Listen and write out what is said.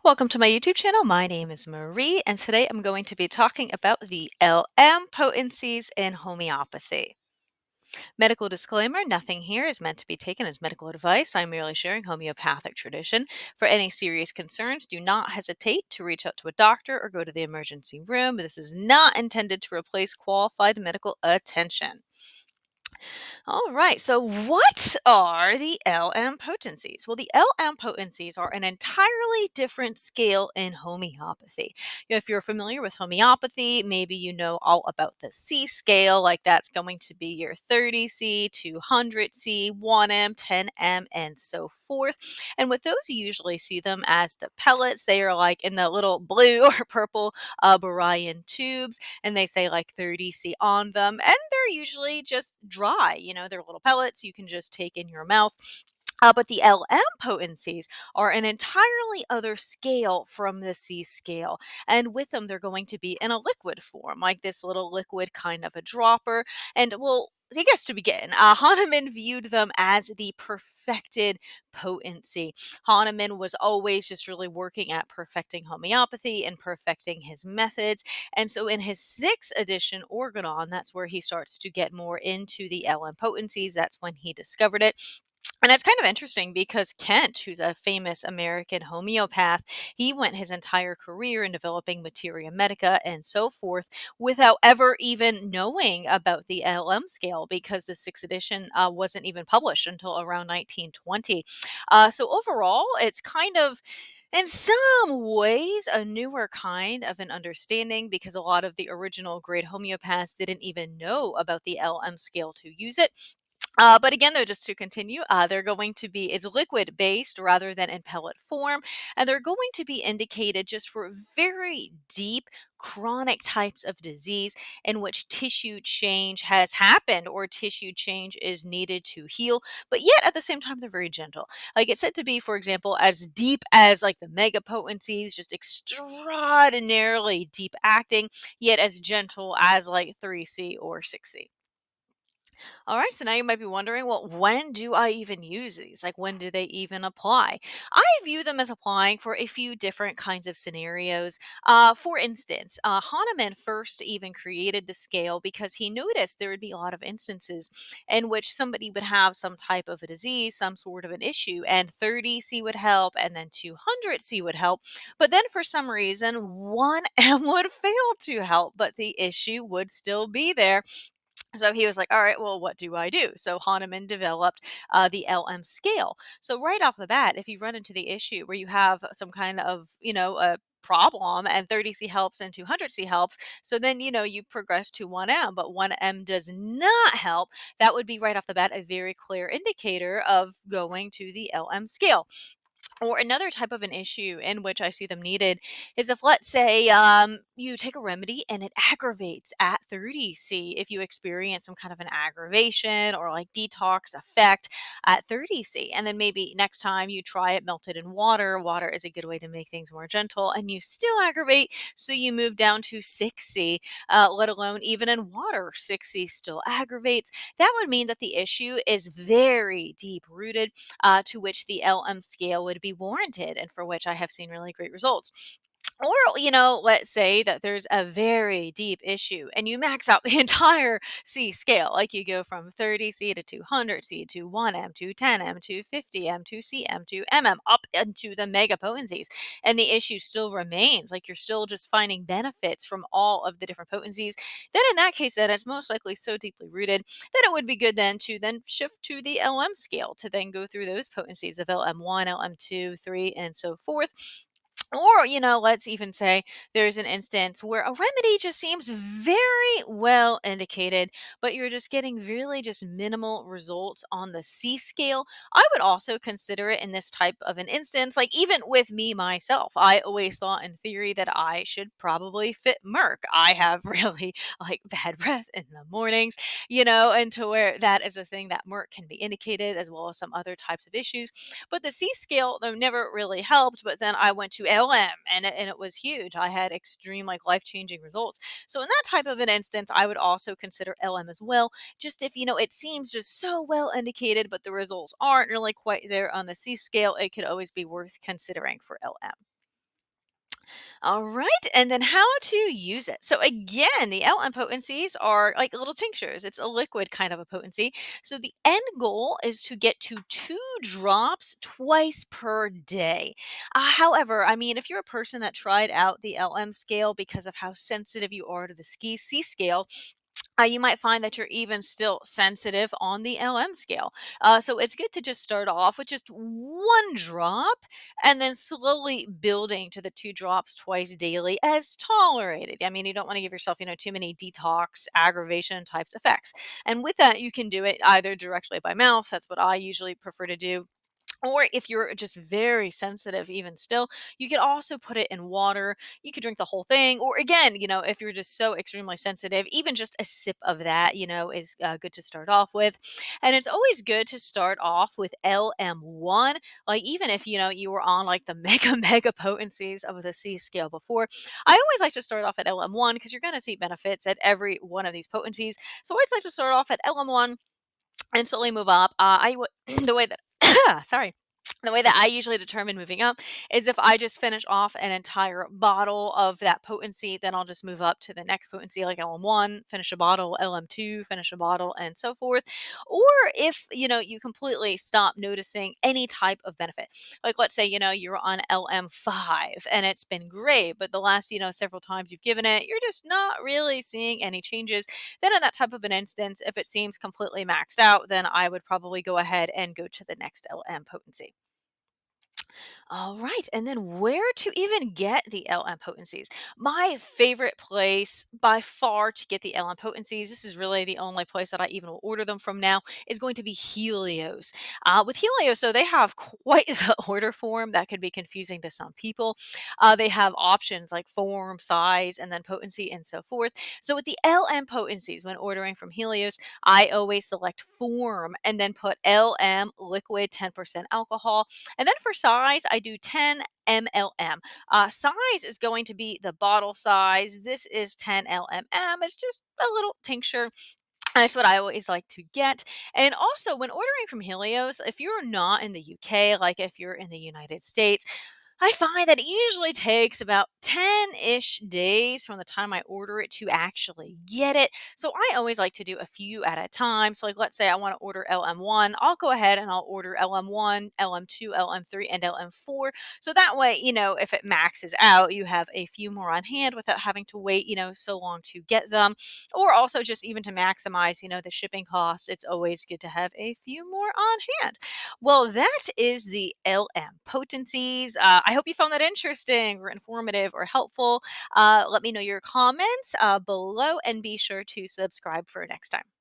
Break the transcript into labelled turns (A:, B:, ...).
A: Welcome to my YouTube channel. My name is Marie, and today I'm going to be talking about the LM potencies in homeopathy. Medical disclaimer: nothing here is meant to be taken as medical advice. I'm merely sharing homeopathic tradition. For any serious concerns, do not hesitate to reach out to a doctor or go to the emergency room. This is not intended to replace qualified medical attention. All right. So, what are the LM potencies? Well, the LM potencies are an entirely different scale in homeopathy. If you're familiar with homeopathy, maybe you know all about the C scale, like that's going to be your 30C, 200C, 1M, 10M, and so forth. And with those, you usually see them as the pellets. They are like in the little blue or purple Barian tubes, and they say like 30C on them. And they're usually just dry. They're little pellets you can just take in your mouth. But the LM potencies are an entirely other scale from the C scale. And with them, they're going to be in a liquid form, like this little liquid kind of a dropper. And well, I guess to begin, Hahnemann viewed them as the perfected potency. Hahnemann was always just really working at perfecting homeopathy and perfecting his methods. And so in his sixth edition organon, that's where he starts to get more into the LM potencies. That's when he discovered it. And it's kind of interesting because Kent, who's a famous American homeopath, he went his entire career in developing materia medica and so forth without ever even knowing about the LM scale because the sixth edition wasn't even published until around 1920. So overall, it's kind of in some ways a newer kind of an understanding because a lot of the original great homeopaths didn't even know about the LM scale to use it. But again, though, just to continue, they're going to be it's liquid based rather than in pellet form, and they're going to be indicated just for very deep chronic types of disease in which tissue change has happened or tissue change is needed to heal. But yet at the same time, they're very gentle. Like it's said to be, for example, as deep as like the mega potencies, just extraordinarily deep acting, yet as gentle as like 3C or 6C. All right, so now you might be wondering, well, when do I even use these? Like, when do they even apply? I view them as applying for a few different kinds of scenarios. For instance, Hahnemann first even created the scale because he noticed there would be a lot of instances in which somebody would have some type of a disease, some sort of an issue, and 30C would help, and then 200C would help. But then for some reason, 1M would fail to help, but the issue would still be there. So he was like, all right, well, what do I do? So Hahnemann developed the LM scale. So right off the bat, if you run into the issue where you have some kind of, a problem and 30C helps and 200C helps, so then, you progress to 1M, but 1M does not help, that would be right off the bat a very clear indicator of going to the LM scale. Or another type of an issue in which I see them needed is if, let's say, you take a remedy and it aggravates at 30C. If you experience some kind of an aggravation or like detox effect at 30C, and then maybe next time you try it melted in water, water is a good way to make things more gentle, and you still aggravate, so you move down to 6C, let alone even in water, 6C still aggravates. That would mean that the issue is very deep rooted, to which the LM scale would be warranted and for which I have seen really great results. Or, let's say that there's a very deep issue and you max out the entire C scale. Like you go from 30C to 200C to 1M to 10M to 50M to CM to MM up into the mega potencies. And the issue still remains. Like you're still just finding benefits from all of the different potencies. Then in that case, then it's most likely so deeply rooted that it would be good then to then shift to the LM scale to then go through those potencies of LM1, LM2, 3, and so forth. Or, let's even say there's an instance where a remedy just seems very well indicated, but you're just getting really just minimal results on the C scale. I would also consider it in this type of an instance. Like, even with me myself, I always thought in theory that I should probably fit Merck. I have really like bad breath in the mornings, and to where that is a thing that Merck can be indicated as well as some other types of issues. But the C scale, though, never really helped. But then I went to LM and it was huge. I had extreme, like life changing results. So in that type of an instance, I would also consider LM as well. Just if, it seems just so well indicated, but the results aren't really quite there on the C scale, it could always be worth considering for LM. All right, and then how to use it. So again, the LM potencies are like little tinctures. It's a liquid kind of a potency. So the end goal is to get to 2 drops twice per day. However, I mean, if you're a person that tried out the LM scale because of how sensitive you are to the C scale, you might find that you're even still sensitive on the LM scale. So it's good to just start off with just 1 drop and then slowly building to the 2 drops twice daily as tolerated. I mean, you don't want to give yourself, too many detox, aggravation types effects. And with that, you can do it either directly by mouth. That's what I usually prefer to do, or if you're just very sensitive, even still, you could also put it in water. You could drink the whole thing. Or again, if you're just so extremely sensitive, even just a sip of that, is good to start off with. And it's always good to start off with LM1. Like, even if, you were on like the mega potencies of the C scale before, I always like to start off at LM1 because you're going to see benefits at every one of these potencies. So I always like to start off at LM1 and slowly move up. The way that sorry. The way that I usually determine moving up is if I just finish off an entire bottle of that potency, then I'll just move up to the next potency, like LM1, finish a bottle, LM2, finish a bottle, and so forth. Or if, you completely stop noticing any type of benefit. Like, let's say, you're on LM5 and it's been great, but the last, several times you've given it, you're just not really seeing any changes. Then in that type of an instance, if it seems completely maxed out, then I would probably go ahead and go to the next LM potency. All right, and then where to even get the LM potencies? My favorite place by far to get the LM potencies, this is really the only place that I even will order them from now, is going to be Helios. With Helios, so they have quite the order form that could be confusing to some people. They have options like form, size, and then potency, and so forth. So with the LM potencies, when ordering from Helios, I always select form and then put LM liquid 10% alcohol, and then for size, I do 10 mLM. Size is going to be the bottle size. This is 10 LMM. It's just a little tincture. That's what I always like to get. And also, when ordering from Helios, if you're not in the UK, like if you're in the United States, I find that it usually takes about 10-ish days from the time I order it to actually get it. So I always like to do a few at a time. So like, let's say I want to order LM1, I'll go ahead and I'll order LM1, LM2, LM3, and LM4. So that way, if it maxes out, you have a few more on hand without having to wait, so long to get them. Or also just even to maximize, the shipping costs, it's always good to have a few more on hand. Well, that is the LM potencies. I hope you found that interesting or informative or helpful. Let me know your comments below and be sure to subscribe for next time.